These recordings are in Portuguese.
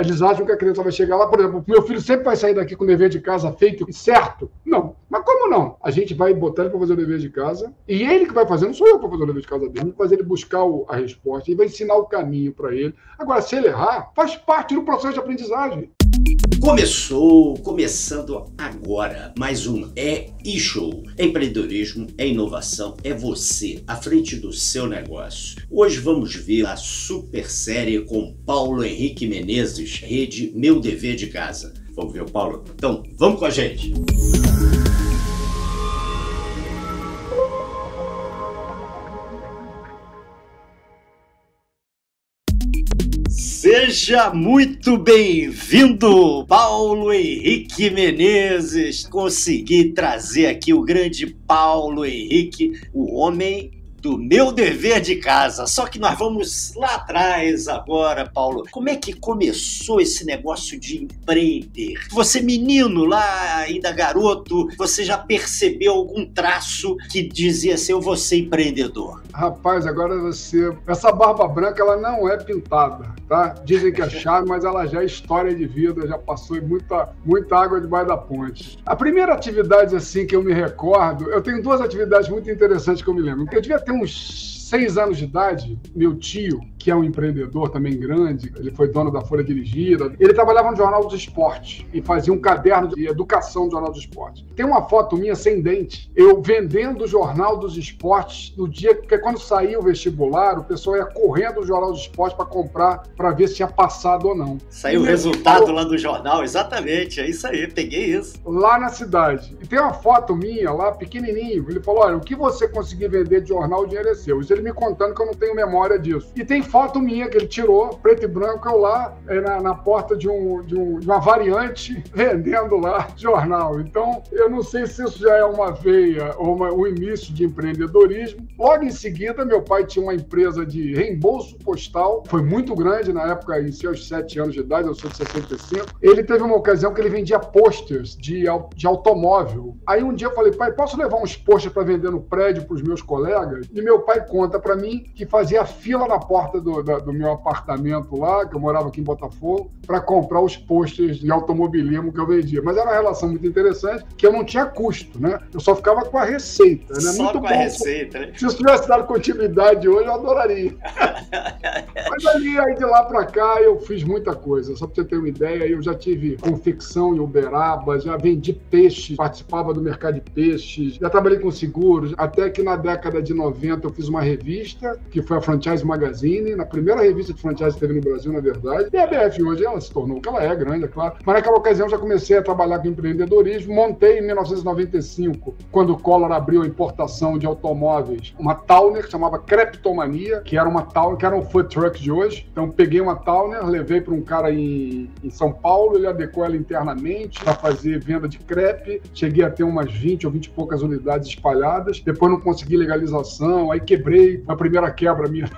Eles acham que a criança vai chegar lá, por exemplo, meu filho sempre vai sair daqui com o dever de casa feito e certo. Não. Mas como não? A gente vai botar ele para fazer o dever de casa e ele que vai fazer, não sou eu para fazer o dever de casa dele. Vamos fazer ele buscar a resposta e vai ensinar o caminho para ele. Agora, se ele errar, faz parte do processo de aprendizagem. Começando agora, mais um e-show. Empreendedorismo, é inovação, é você à frente do seu negócio. Hoje vamos ver a super série com Paulo Henrique Menezes, rede Meu Dever de Casa. Vamos ver o Paulo? Então, vamos com a gente! Seja muito bem-vindo, Paulo Henrique Menezes. Consegui trazer aqui o grande Paulo Henrique, o homem do Meu Dever de Casa. Só que nós vamos lá atrás agora, Paulo. Como é que começou esse negócio de empreender? Você menino lá, ainda garoto, você já percebeu algum traço que dizia assim, eu vou ser empreendedor? Rapaz, agora você... Essa barba branca, ela não é pintada, tá? Dizem que é charme, mas ela já é história de vida, já passou muita água debaixo da ponte. A primeira atividade, assim, que eu me recordo... Eu tenho duas atividades muito interessantes que eu me lembro. Eu devia ter uns 6 anos de idade, meu tio, que é um empreendedor também grande, ele foi dono da Folha Dirigida, ele trabalhava no Jornal dos Esportes e fazia um caderno de educação do Jornal dos Esportes. Tem uma foto minha sem dente, eu vendendo o Jornal dos Esportes no dia, porque quando saía o vestibular, o pessoal ia correndo o Jornal dos Esportes para comprar, para ver se tinha passado ou não. Saiu o resultado lá do jornal, exatamente, é isso aí, peguei isso. Lá na cidade. E tem uma foto minha lá, pequenininho, ele falou, olha, o que você conseguir vender de jornal, o dinheiro é seu. Isso ele me contando que eu não tenho memória disso. E tem foto minha que ele tirou, preto e branco, eu lá na porta de uma variante vendendo lá jornal. Então, eu não sei se isso já é uma veia ou um início de empreendedorismo. Logo em seguida, meu pai tinha uma empresa de reembolso postal, foi muito grande na época, em seus 7 anos de idade, eu sou de 65. Ele teve uma ocasião que ele vendia posters de automóvel. Aí um dia eu falei, pai, posso levar uns posters para vender no prédio para os meus colegas? E meu pai conta para mim que fazia fila na porta do meu apartamento lá, que eu morava aqui em Botafogo, para comprar os posters de automobilismo que eu vendia. Mas era uma relação muito interessante, que eu não tinha custo, né? Eu só ficava com a receita, né? Só muito com bom. A receita, né? Se isso tivesse dado continuidade hoje, eu adoraria. Mas aí de lá para cá, eu fiz muita coisa. Só para você ter uma ideia, eu já tive confecção em Uberaba, já vendi peixe, participava do mercado de peixes, já trabalhei com seguros, até que na década de 90 eu fiz uma revista, que foi a Franchise Magazine, na primeira revista de franchise que teve no Brasil, na verdade. E a BF hoje, ela se tornou o que ela é, grande, é claro. Mas naquela ocasião já comecei a trabalhar com empreendedorismo, montei em 1995, quando o Collor abriu a importação de automóveis, uma Towner, que chamava Creptomania, que era uma Towner, que era um food truck de hoje. Então peguei uma Towner, levei para um cara em São Paulo, ele adequou ela internamente para fazer venda de crepe. Cheguei a ter umas 20 ou 20 e poucas unidades espalhadas. Depois não consegui legalização, aí quebrei. A primeira quebra minha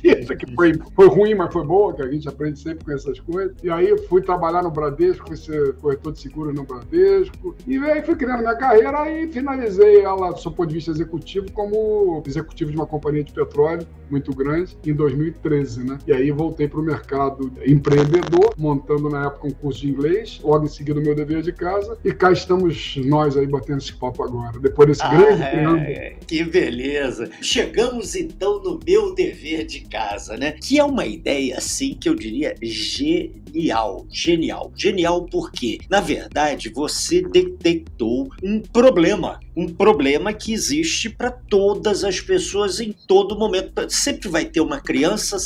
vida, que foi ruim, mas foi boa, que a gente aprende sempre com essas coisas. E aí eu fui trabalhar no Bradesco, fui ser corretor de seguros no Bradesco. E aí fui criando minha carreira e finalizei ela, do ponto de vista executivo, como executivo de uma companhia de petróleo muito grande, em 2013, né? E aí voltei para o mercado empreendedor, montando na época um curso de inglês, logo em seguida o Meu Dever de Casa, e cá estamos nós aí batendo esse papo agora, depois desse grande preâmbulo. Que beleza! Chegamos então no Meu Dever de Casa, né? Que é uma ideia, assim, que eu diria genial. Genial porque, na verdade, você detectou um problema que existe para todas as pessoas em todo momento. Sempre vai ter uma criança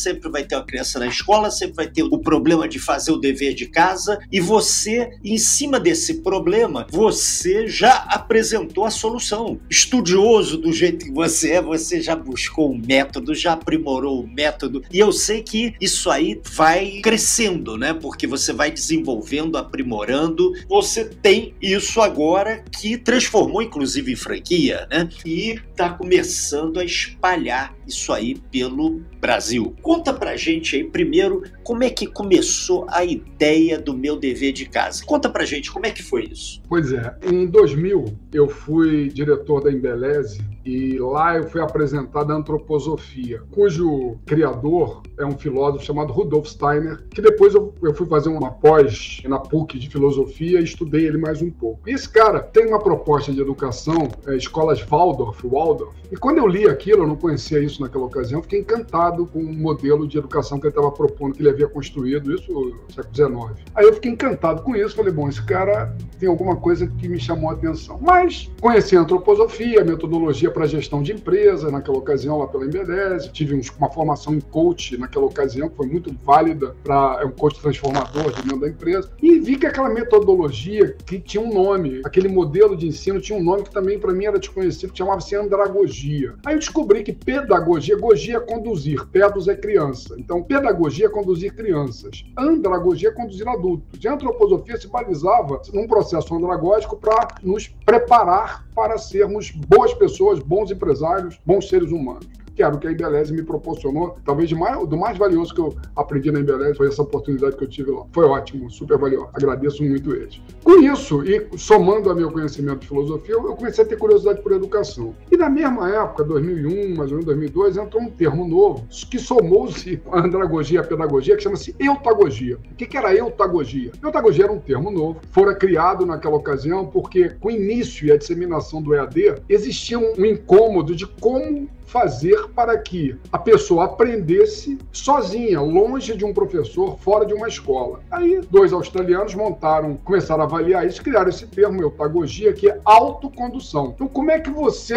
na escola, sempre vai ter o problema de fazer o dever de casa, e você, em cima desse problema, você já apresentou a solução. Estudioso do jeito que você é, você já buscou um método, já aprimorou o método, e eu sei que isso aí vai crescendo, né? Porque você vai desenvolvendo, aprimorando. Você tem isso agora que transformou inclusive em franquia, né? E está começando a espalhar isso aí pelo Brasil. Conta pra gente aí, primeiro, como é que começou a ideia do Meu Dever de Casa. Conta pra gente como é que foi isso. Pois é, em 2000 eu fui diretor da Embeleze e lá eu fui apresentado a antroposofia, cujo criador é um filósofo chamado Rudolf Steiner, que depois eu fui fazer uma pós na PUC de filosofia e estudei ele mais um pouco. E esse cara tem uma proposta de educação, escolas Waldorf, e quando eu li aquilo, eu não conhecia isso naquela ocasião, fiquei encantado com o modelo de educação que ele estava propondo, que ele havia construído, isso no século XIX. Aí eu fiquei encantado com isso, falei, bom, esse cara tem alguma coisa que me chamou a atenção. Mas conheci a antroposofia, a metodologia para gestão de empresa, naquela ocasião lá pela Embeleze, tive uma formação em coach naquela ocasião, que foi muito válida, é um coach transformador de dentro da empresa, e vi que aquela metodologia que tinha um nome, aquele modelo de ensino tinha um nome que também para mim era desconhecido, que chamava-se andragogia. Aí eu descobri que pedagogia, gogia é conduzir, pedos é criança, então pedagogia é conduzir crianças, andragogia é conduzir adultos, e a antroposofia se balizava num processo andragógico para nos preparar para sermos boas pessoas, bons empresários, bons seres humanos. Que era o que a Embeleze me proporcionou, talvez do mais valioso que eu aprendi na Embeleze, foi essa oportunidade que eu tive lá. Foi ótimo, super valioso, agradeço muito eles. Com isso, e somando a meu conhecimento de filosofia, eu comecei a ter curiosidade por educação. E na mesma época, 2001, mais ou menos 2002, entrou um termo novo, que somou-se a andragogia e a pedagogia, que chama-se eutagogia. O que era eutagogia? Eutagogia era um termo novo, fora criado naquela ocasião, porque com o início e a disseminação do EAD, existia um incômodo de como fazer para que a pessoa aprendesse sozinha, longe de um professor, fora de uma escola. Aí, 2 australianos começaram a avaliar isso, criaram esse termo, eutagogia, que é autocondução. Então, como é que você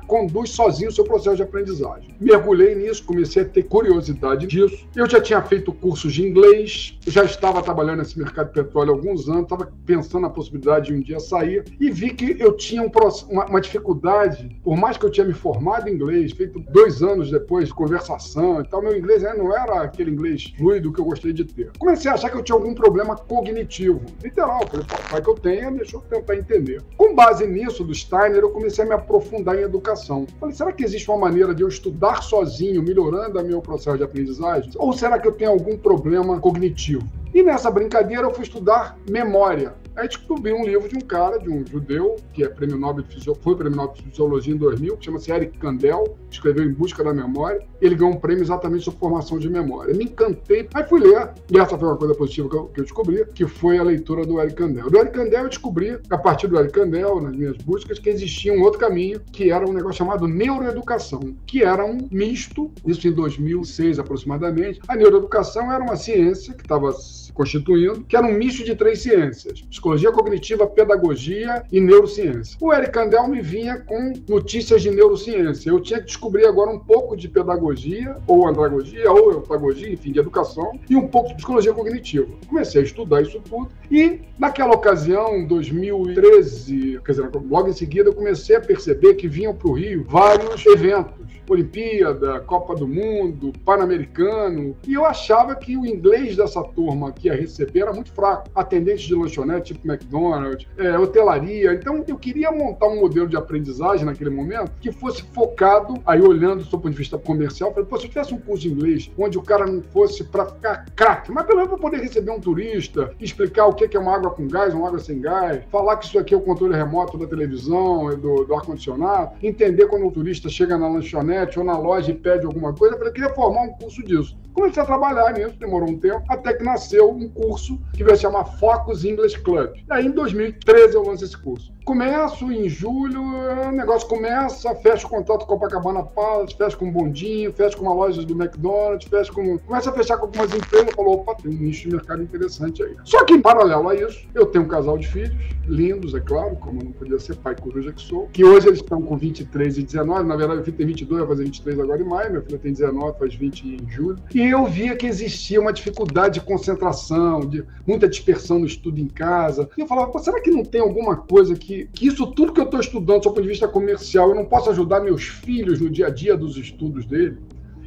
conduz sozinho o seu processo de aprendizagem? Mergulhei nisso, comecei a ter curiosidade disso. Eu já tinha feito cursos de inglês, já estava trabalhando nesse mercado de petróleo há alguns anos, estava pensando na possibilidade de um dia sair, e vi que eu tinha uma dificuldade, por mais que eu tinha me formado em inglês, feito 2 anos depois de conversação e tal, meu inglês não era aquele inglês fluido que eu gostaria de ter. Comecei a achar que eu tinha algum problema cognitivo. Literal, falei, vai que eu tenha, deixa eu tentar entender. Com base nisso, do Steiner, eu comecei a me aprofundar em educação. Falei, será que existe uma maneira de eu estudar sozinho, melhorando o meu processo de aprendizagem? Ou será que eu tenho algum problema cognitivo? E nessa brincadeira eu fui estudar memória. Aí descobri um livro de um cara, de um judeu, que foi prêmio Nobel de Fisiologia em 2000, que chama-se Eric Kandel, escreveu Em Busca da Memória. Ele ganhou um prêmio exatamente sobre formação de memória. Me encantei, aí fui ler, e essa foi uma coisa positiva que eu descobri, que foi a leitura do Eric Kandel. Do Eric Kandel eu descobri, a partir do Eric Kandel, nas minhas buscas, que existia um outro caminho, que era um negócio chamado neuroeducação, que era um misto, isso em 2006 aproximadamente. A neuroeducação era uma ciência que estava se constituindo, que era um misto de 3 ciências: psicologia cognitiva, pedagogia e neurociência. O Eric Kandel me vinha com notícias de neurociência. Eu tinha que descobrir agora um pouco de pedagogia, ou andragogia, ou eutagogia, enfim, de educação, e um pouco de psicologia cognitiva. Comecei a estudar isso tudo, e naquela ocasião, em 2013, quer dizer, logo em seguida, eu comecei a perceber que vinham para o Rio vários eventos. Olimpíada, Copa do Mundo, Pan-Americano, e eu achava que o inglês dessa turma que ia receber era muito fraco. Atendentes de lanchonete, tipo McDonald's, hotelaria. Então, eu queria montar um modelo de aprendizagem naquele momento que fosse focado, aí olhando do ponto de vista comercial, falei, se eu tivesse um curso de inglês onde o cara não fosse para ficar craque, mas pelo menos para poder receber um turista, explicar o que é uma água com gás, uma água sem gás, falar que isso aqui é o controle remoto da televisão, do ar-condicionado, entender quando o turista chega na lanchonete ou na loja e pede alguma coisa, eu falei, eu queria formar um curso disso. Comecei a trabalhar nisso, demorou um tempo, até que nasceu um curso que vai se chamar Focus English Club. E aí, em 2013, eu lanço esse curso. Começo em julho, o negócio começa, fecho o contrato com a Copacabana Palace, fecho com o Bondinho, fecho com uma loja do McDonald's, começa a fechar com algumas empresas, falou, opa, tem um nicho de mercado interessante aí. Só que, em paralelo a isso, eu tenho um casal de filhos, lindos, é claro, como não podia ser, pai coruja que sou, que hoje eles estão com 23 e 19, na verdade, meu filho tem 22, vai fazer 23 agora em maio, minha filha tem 19, faz 20 em julho, e eu via que existia uma dificuldade de concentração, de muita dispersão no estudo em casa, e eu falava, será que não tem alguma coisa que isso tudo que eu estou estudando, do ponto de vista comercial, eu não posso ajudar meus filhos no dia a dia dos estudos dele?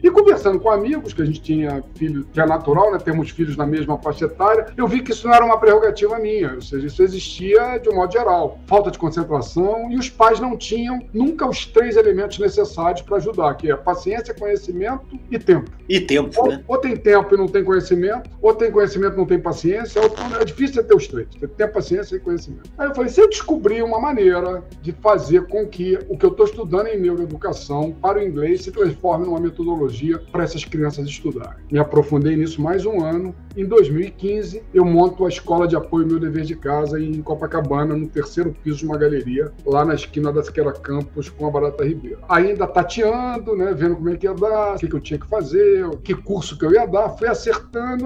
E conversando com amigos, que a gente tinha filho, que é natural, né? Temos filhos na mesma faixa etária, eu vi que isso não era uma prerrogativa minha, ou seja, isso existia de um modo geral. Falta de concentração, e os pais não tinham nunca os 3 elementos necessários para ajudar, que é paciência, conhecimento e tempo. E tempo, né? Ou tem tempo e não tem conhecimento, ou tem conhecimento e não tem paciência, ou é difícil ter os 3, ter tempo, paciência e conhecimento. Aí eu falei, se eu descobrir uma maneira de fazer com que o que eu estou estudando em neuroeducação para o inglês se transforme numa metodologia para essas crianças estudarem. Me aprofundei nisso mais um ano. Em 2015, eu monto a Escola de Apoio Meu Dever de Casa em Copacabana, no 3º piso de uma galeria, lá na esquina da Siqueira Campos com a Barata Ribeiro. Ainda tateando, né, vendo como é que ia dar, o que eu tinha que fazer, que curso que eu ia dar, fui acertando,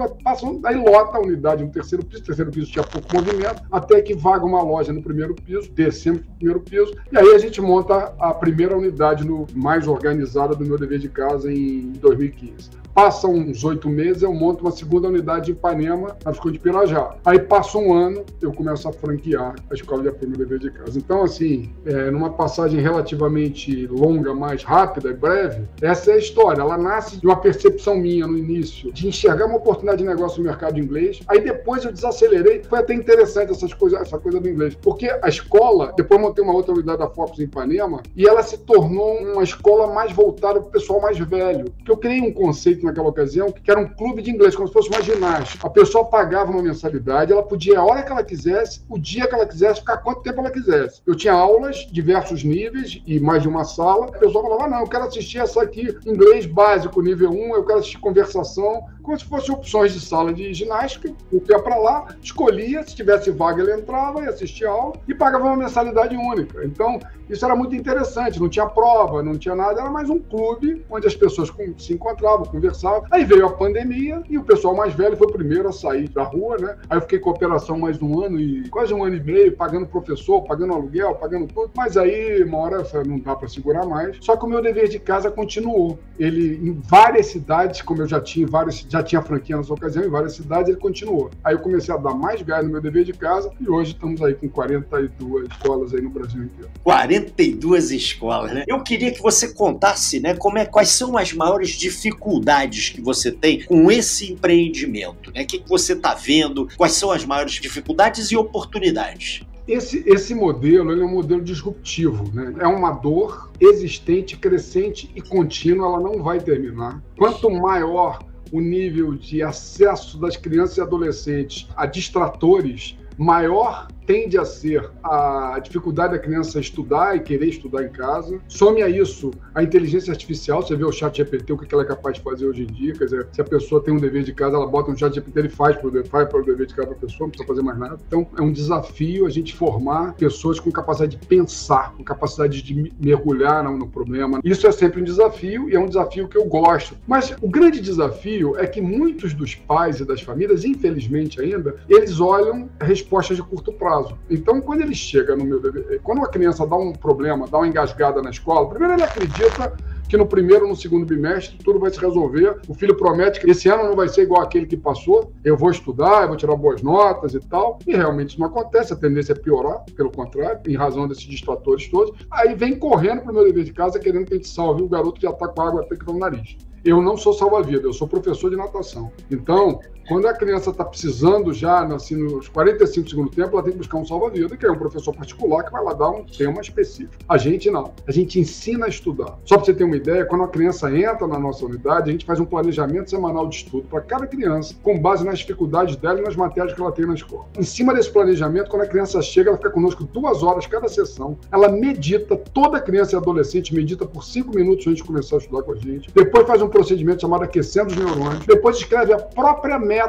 aí lota a unidade no 3º piso, o 3º piso tinha pouco movimento, até que vaga uma loja no 1º piso, descemos para o 1º piso, e aí a gente monta a primeira unidade mais organizada do Meu Dever de Casa em 2015. Passam uns 8 meses, eu monto uma segunda unidade em Ipanema, na Visconde de Pirajá. Aí passa um ano, eu começo a franquear a Escola de Apoio Meu Dever de Casa. Então, assim, numa passagem relativamente longa, mais rápida e breve, essa é a história. Ela nasce de uma percepção minha no início, de enxergar uma oportunidade de negócio no mercado inglês. Aí depois eu desacelerei. Foi até interessante essa coisa do inglês. Porque a escola, depois montei uma outra unidade da Focus em Ipanema, e ela se tornou uma escola mais voltada para o pessoal mais velho. Porque eu criei um conceito naquela ocasião, que era um clube de inglês, como se fosse uma ginástica. A pessoa pagava uma mensalidade, ela podia a hora que ela quisesse, o dia que ela quisesse, ficar quanto tempo ela quisesse. Eu tinha aulas, diversos níveis, e mais de uma sala. A pessoa falava, não, eu quero assistir essa aqui, inglês básico, nível 1, eu quero assistir conversação, como se fossem opções de sala de ginástica, o pé para lá, escolhia, se tivesse vaga ele entrava e assistia a aula, e pagava uma mensalidade única. Então, isso era muito interessante, não tinha prova, não tinha nada, era mais um clube onde as pessoas se encontravam, conversavam. Aí veio a pandemia e o pessoal mais velho foi o primeiro a sair da rua, né? Aí eu fiquei com a operação mais de um ano e quase um ano e meio, pagando professor, pagando aluguel, pagando tudo. Mas aí, uma hora, não dá para segurar mais. Só que o Meu Dever de Casa continuou. Ele, em várias cidades, como eu já tinha franquia nessa ocasião, em várias cidades, ele continuou. Aí eu comecei a dar mais gás no Meu Dever de Casa e hoje estamos aí com 42 escolas aí no Brasil inteiro. 42 escolas, né? Eu queria que você contasse, né, quais são as maiores dificuldades que você tem com esse empreendimento, né? O que você está vendo? Quais são as maiores dificuldades e oportunidades? Esse modelo ele é um modelo disruptivo, né? É uma dor existente, crescente e contínua, ela não vai terminar. Quanto maior o nível de acesso das crianças e adolescentes a distratores, maior tende a ser a dificuldade da criança estudar e querer estudar em casa. Some a isso a inteligência artificial. Você vê o ChatGPT, o que ela é capaz de fazer hoje em dia. Quer dizer, se a pessoa tem um dever de casa, ela bota um ChatGPT, ele faz para o dever de casa da pessoa, não precisa fazer mais nada. Então, é um desafio a gente formar pessoas com capacidade de pensar, com capacidade de mergulhar no problema. Isso é sempre um desafio e é um desafio que eu gosto. Mas o grande desafio é que muitos dos pais e das famílias, infelizmente ainda, eles olham respostas de curto prazo. Então, quando ele chega no meu dever, quando uma criança dá um problema, dá uma engasgada na escola, primeiro ele acredita que no primeiro ou no segundo bimestre tudo vai se resolver. O filho promete que esse ano não vai ser igual aquele que passou, eu vou estudar, eu vou tirar boas notas e tal, e realmente isso não acontece, a tendência é piorar, pelo contrário, em razão desses distratores todos. Aí vem correndo pro meu dever de casa querendo que a gente salve, o garoto já tá com a água até que no nariz. Eu não sou salva-vida, eu sou professor de natação. Então, quando a criança está precisando já, assim, nos 45 do segundo tempo, ela tem que buscar um salva-vida, que é um professor particular que vai lá dar um tema específico. A gente não. A gente ensina a estudar. Só para você ter uma ideia, quando a criança entra na nossa unidade, a gente faz um planejamento semanal de estudo para cada criança, com base nas dificuldades dela e nas matérias que ela tem na escola. Em cima desse planejamento, quando a criança chega, ela fica conosco 2 horas cada sessão. Ela medita, toda criança e adolescente medita por 5 minutos antes de começar a estudar com a gente. Depois faz um procedimento chamado aquecendo os neurônios. Depois escreve a própria meta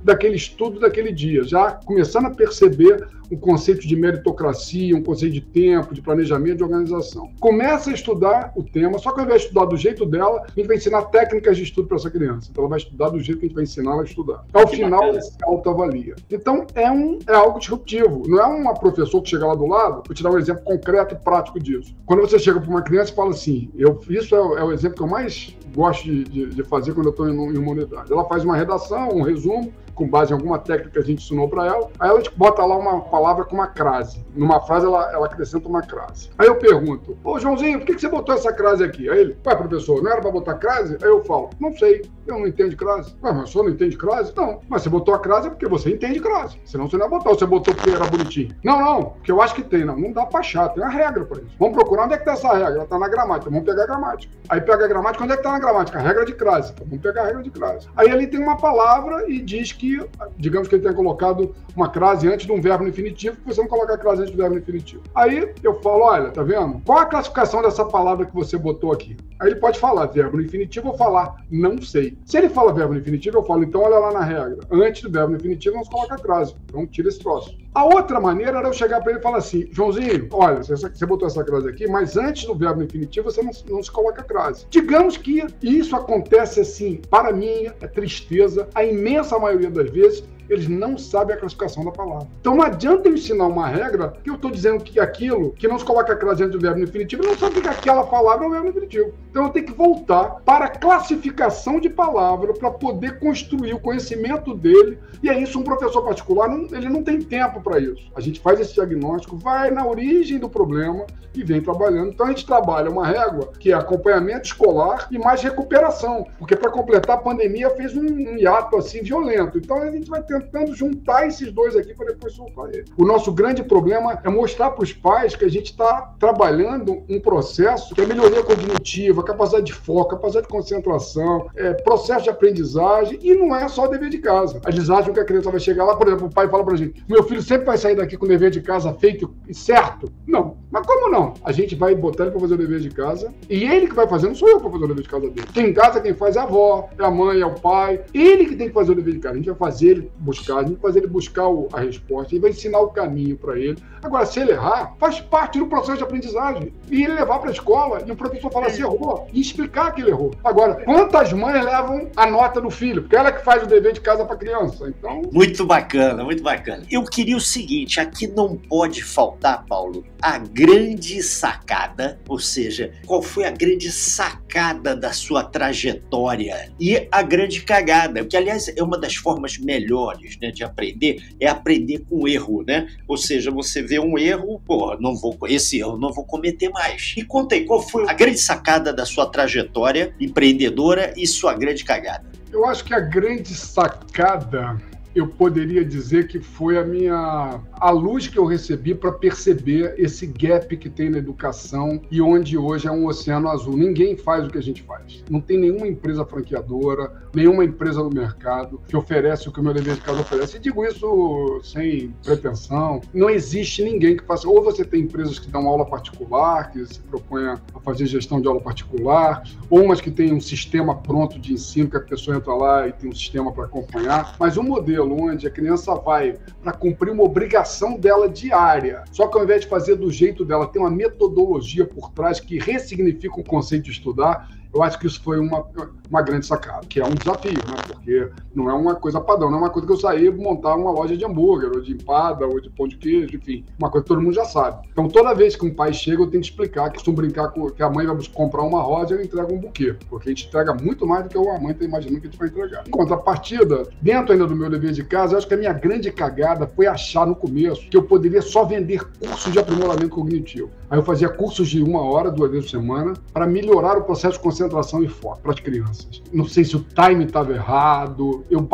daquele estudo daquele dia, já começando a perceber um conceito de meritocracia, um conceito de tempo, de planejamento, de organização. Começa a estudar o tema, só que ao invés de estudar do jeito dela, a gente vai ensinar técnicas de estudo para essa criança. Então ela vai estudar do jeito que a gente vai ensinar ela a estudar. Ao final, ela se autoavalia. Então é algo disruptivo. Não é um professor que chega lá do lado, vou te dar um exemplo concreto e prático disso. Quando você chega para uma criança e fala assim, isso é o exemplo que eu mais gosto de fazer quando eu estou em uma unidade. Ela faz uma redação, um resumo, com base em alguma técnica que a gente ensinou para ela. Aí a gente bota lá uma palavra com uma crase. Numa frase, ela acrescenta uma crase. Aí eu pergunto, ô Joãozinho, por que você botou essa crase aqui? Aí ele, ué, professor, não era para botar crase? Aí eu falo, não sei, eu não entendo crase. Ué, mas o senhor não entende crase? Não, mas você botou a crase porque você entende crase. Senão você não ia botar, você botou porque era bonitinho. Não, porque eu acho que tem. Não dá pra achar, tem uma regra para isso. Vamos procurar onde é que tá essa regra. Ela tá na gramática, vamos pegar a gramática. Aí pega a gramática, onde é que tá na gramática? A regra de crase. Então, vamos pegar a regra de crase. Aí ali tem uma palavra e diz que, digamos que ele tenha colocado uma crase antes de um verbo no infinitivo, que você não coloca a crase antes do verbo no infinitivo. Aí eu falo, olha, tá vendo? Qual a classificação dessa palavra que você botou aqui? Aí ele pode falar verbo no infinitivo ou falar não sei. Se ele fala verbo no infinitivo, eu falo, então olha lá na regra. Antes do verbo no infinitivo, não se coloca a crase. Então tira esse troço. A outra maneira era eu chegar para ele e falar assim, Joãozinho, olha, você botou essa crase aqui, mas antes do verbo no infinitivo você não se coloca a crase. Digamos que isso acontece assim, para mim, é tristeza, a imensa maioria das vezes, eles não sabem a classificação da palavra. Então não adianta eu ensinar uma regra que eu estou dizendo que aquilo, que não se coloca a crase antes do verbo no infinitivo, eu não sabe que aquela palavra é o verbo no infinitivo. Então eu tenho que voltar para a classificação de palavra para poder construir o conhecimento dele, e é isso um professor particular, ele não tem tempo para isso. A gente faz esse diagnóstico, vai na origem do problema e vem trabalhando. Então a gente trabalha uma régua que é acompanhamento escolar e mais recuperação, porque para completar a pandemia fez um hiato assim violento. Então a gente vai tentando juntar esses dois aqui para depois soltar ele. O nosso grande problema é mostrar para os pais que a gente está trabalhando um processo que é melhoria cognitiva, capacidade de foco, capacidade de concentração, processo de aprendizagem, e não é só dever de casa. Eles acham que a criança vai chegar lá, por exemplo, o pai fala pra gente, meu filho sempre vai sair daqui com o dever de casa feito e certo. Não. Mas como não? A gente vai botar ele pra fazer o dever de casa, e ele que vai fazer, não sou eu pra fazer o dever de casa dele. Em casa quem faz é a avó, é a mãe, é o pai. Ele que tem que fazer o dever de casa. A gente vai fazer ele buscar, a gente vai fazer ele buscar a resposta, e vai ensinar o caminho pra ele. Agora, se ele errar, faz parte do processo de aprendizagem. E ele levar pra escola, e o professor falar assim, errou, e explicar que ele errou. Agora, quantas mães levam a nota do filho? Porque ela que faz o dever de casa pra criança. Então... Muito bacana, muito bacana. Eu queria o seguinte, aqui não pode faltar, Paulo, a grande sacada, ou seja, qual foi a grande sacada da sua trajetória e a grande cagada, que aliás é uma das formas melhores, né, de aprender, é aprender com erro, né? Ou seja, você vê um erro, esse erro não vou cometer mais. E conta aí, qual foi a grande sacada da sua trajetória empreendedora e sua grande cagada? Eu acho que a grande sacada, eu poderia dizer que foi a luz que eu recebi para perceber esse gap que tem na educação e onde hoje é um oceano azul. Ninguém faz o que a gente faz. Não tem nenhuma empresa franqueadora, nenhuma empresa no mercado que oferece o que o meu dever de casa oferece. E digo isso sem pretensão. Não existe ninguém que faça. Ou você tem empresas que dão aula particular, que se propõem a fazer gestão de aula particular, ou umas que têm um sistema pronto de ensino, que a pessoa entra lá e tem um sistema para acompanhar. Mas um modelo onde a criança vai para cumprir uma obrigação dela diária, só que ao invés de fazer do jeito dela, tem uma metodologia por trás que ressignifica o conceito de estudar. Eu acho que isso foi uma grande sacada, que é um desafio, né? Porque não é uma coisa padrão, não é uma coisa que eu saí e montar uma loja de hambúrguer, ou de empada, ou de pão de queijo, enfim, uma coisa que todo mundo já sabe. Então, toda vez que um pai chega, eu tenho que explicar, que costumo brincar que a mãe vai comprar uma rosa e eu entrego um buquê, porque a gente entrega muito mais do que a mãe está imaginando que a gente vai entregar. Em contrapartida, dentro ainda do meu dever de casa, eu acho que a minha grande cagada foi achar no começo que eu poderia só vender cursos de aprimoramento cognitivo. Aí eu fazia cursos de 1 hora, 2 vezes por semana, para melhorar o processo de concentração e foco para as crianças. Não sei se o time estava errado, eu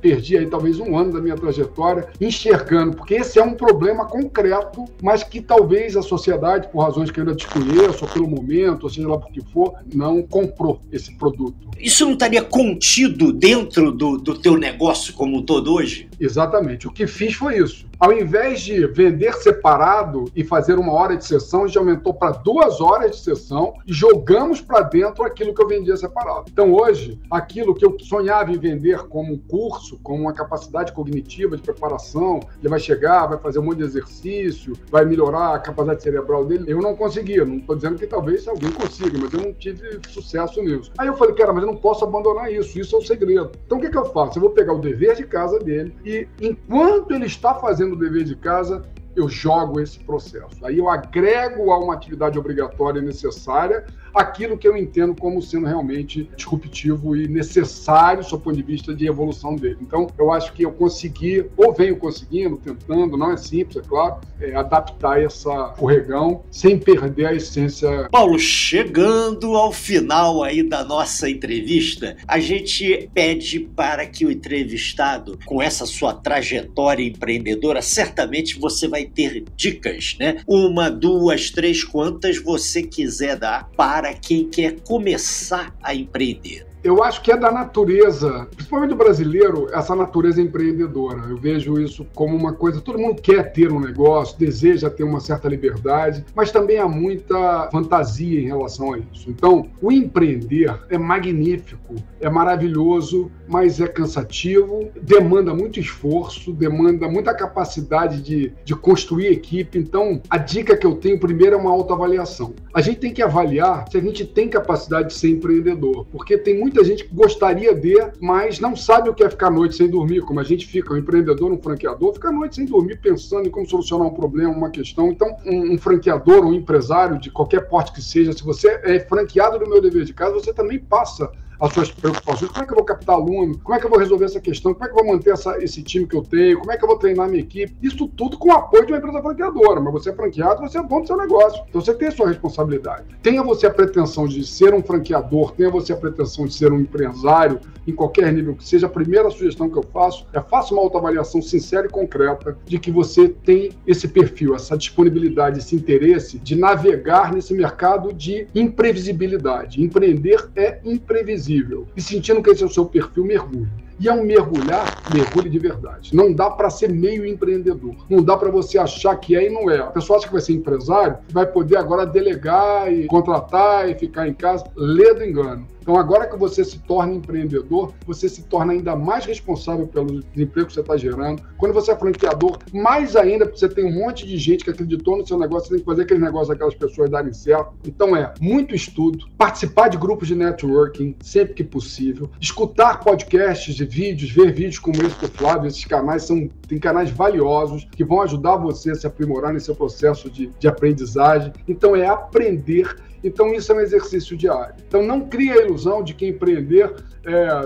perdi aí talvez 1 ano da minha trajetória enxergando, porque esse é um problema concreto, mas que talvez a sociedade, por razões que eu ainda desconheço, ou pelo momento, ou seja lá por que for, não comprou esse produto. Isso não estaria contido dentro do teu negócio como um todo hoje? Exatamente. O que fiz foi isso. Ao invés de vender separado e fazer 1 hora de sessão, a gente aumentou para 2 horas de sessão e jogamos para dentro aquilo que eu vendia separado. Então hoje, aquilo que eu sonhava em vender como um curso, como uma capacidade cognitiva de preparação, ele vai chegar, vai fazer um monte de exercício, vai melhorar a capacidade cerebral dele, eu não conseguia. Não estou dizendo que talvez alguém consiga, mas eu não tive sucesso nisso. Aí eu falei, cara, mas eu não posso abandonar isso é o segredo. Então o que eu faço? Eu vou pegar o dever de casa dele e enquanto ele está fazendo o dever de casa, eu jogo esse processo. Aí eu agrego a uma atividade obrigatória necessária, aquilo que eu entendo como sendo realmente disruptivo e necessário, do seu ponto de vista de evolução dele. Então, eu acho que eu consegui, ou venho conseguindo, tentando, não é simples, é claro, adaptar essa corregão sem perder a essência. Paulo, chegando ao final aí da nossa entrevista, a gente pede para que o entrevistado, com essa sua trajetória empreendedora, certamente você vai ter dicas, né? 1, 2, 3, quantas você quiser dar para quem quer começar a empreender. Eu acho que é da natureza, principalmente do brasileiro, essa natureza empreendedora. Eu vejo isso como uma coisa, todo mundo quer ter um negócio, deseja ter uma certa liberdade, mas também há muita fantasia em relação a isso. Então, o empreender é magnífico, é maravilhoso, mas é cansativo, demanda muito esforço, demanda muita capacidade de construir equipe. Então, a dica que eu tenho primeiro é uma autoavaliação. A gente tem que avaliar se a gente tem capacidade de ser empreendedor, porque tem muita gente que gostaria de, mas não sabe o que é ficar à noite sem dormir, como a gente fica, um empreendedor, um franqueador, fica à noite sem dormir pensando em como solucionar um problema, uma questão. Então, um franqueador, um empresário de qualquer porte que seja, se você é franqueado do Meu Dever de Casa, você também passa as suas preocupações. Como é que eu vou captar aluno? Como é que eu vou resolver essa questão? Como é que eu vou manter esse time que eu tenho? Como é que eu vou treinar minha equipe? Isso tudo com o apoio de uma empresa franqueadora. Mas você é franqueado, você é dono do seu negócio. Então você tem a sua responsabilidade. Tenha você a pretensão de ser um franqueador, tenha você a pretensão de ser um empresário, em qualquer nível que seja. A primeira sugestão que eu faço é faça uma autoavaliação sincera e concreta de que você tem esse perfil, essa disponibilidade, esse interesse de navegar nesse mercado de imprevisibilidade. Empreender é imprevisível. E sentindo que esse é o seu perfil, mergulhe. E ao mergulhar, mergulhe de verdade. Não dá para ser meio empreendedor. Não dá para você achar que é e não é. A pessoa acha que vai ser empresário, vai poder agora delegar e contratar e ficar em casa. Lê do engano. Então, agora que você se torna empreendedor, você se torna ainda mais responsável pelo desemprego que você está gerando. Quando você é franqueador, mais ainda, porque você tem um monte de gente que acreditou no seu negócio, você tem que fazer aquele negócio daquelas pessoas darem certo. Então, muito estudo, participar de grupos de networking sempre que possível, escutar podcasts e vídeos, ver vídeos como esse do Flávio. Esses canais tem canais valiosos que vão ajudar você a se aprimorar nesse seu processo de aprendizagem. Então, aprender. Então, isso é um exercício diário. Então, não crie a ilusão de que empreender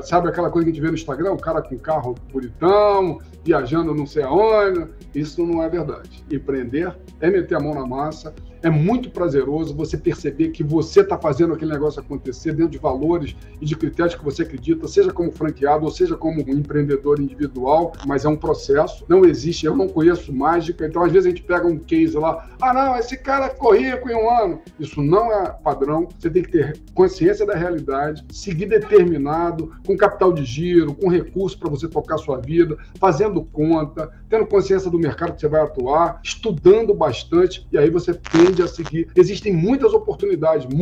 sabe aquela coisa que a gente vê no Instagram, o cara com carro bonitão, viajando não sei aonde. Isso não é verdade. Empreender é meter a mão na massa, é muito prazeroso você perceber que você está fazendo aquele negócio acontecer dentro de valores e de critérios que você acredita, seja como franqueado ou seja como um empreendedor individual, mas é um processo, não existe, eu não conheço mágica. Então, às vezes a gente pega um case lá, não, esse cara ficou rico em 1 ano. Isso não é padrão, você tem que ter consciência da realidade, seguir determinado, com capital de giro, com recursos para você tocar a sua vida, fazendo conta, tendo consciência do mercado que você vai atuar, estudando bastante, e aí você tende a seguir. Existem muitas oportunidades de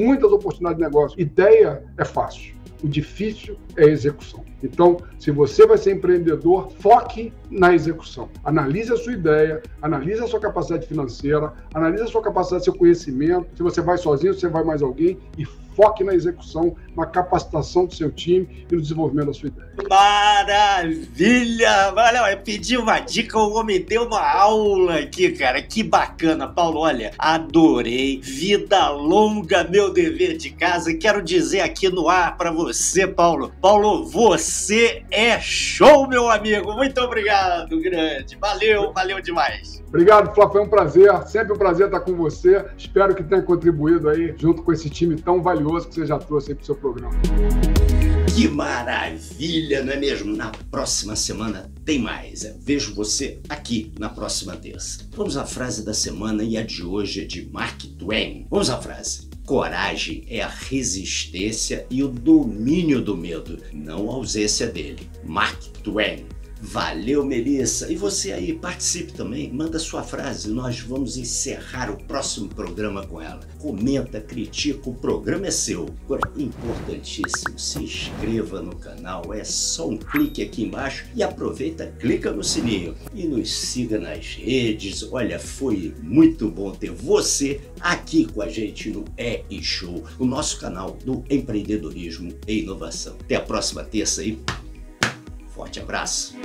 negócio. Ideia é fácil. O difícil é a execução. Então, se você vai ser empreendedor, foque na execução. Analise a sua ideia, analise a sua capacidade financeira, analise a sua capacidade, seu conhecimento, se você vai sozinho, se você vai mais alguém, e foque na execução, na capacitação do seu time e no desenvolvimento da sua ideia. Maravilha! Olha, eu pedi uma dica, o homem deu uma aula aqui, cara. Que bacana, Paulo. Olha, adorei. Vida longa, Meu Dever de Casa. Quero dizer aqui no ar para você, Paulo. Paulo, você é show, meu amigo. Muito obrigado, grande. Valeu demais. Obrigado, Flávio. Foi um prazer. Sempre um prazer estar com você. Espero que tenha contribuído aí junto com esse time tão valioso que você já trouxe aí para o seu programa. Que maravilha, não é mesmo? Na próxima semana tem mais. Vejo você aqui na próxima terça. Vamos à frase da semana e a de hoje é de Mark Twain. Vamos à frase. Coragem é a resistência e o domínio do medo, não a ausência dele. Mark Twain. Valeu, Melissa. E você aí, participe também, manda sua frase, nós vamos encerrar o próximo programa com ela. Comenta, critica, o programa é seu. Agora, importantíssimo, se inscreva no canal, é só um clique aqui embaixo e aproveita, clica no sininho e nos siga nas redes. Olha, foi muito bom ter você aqui com a gente no E-Show, o nosso canal do empreendedorismo e inovação. Até a próxima terça aí. Forte abraço!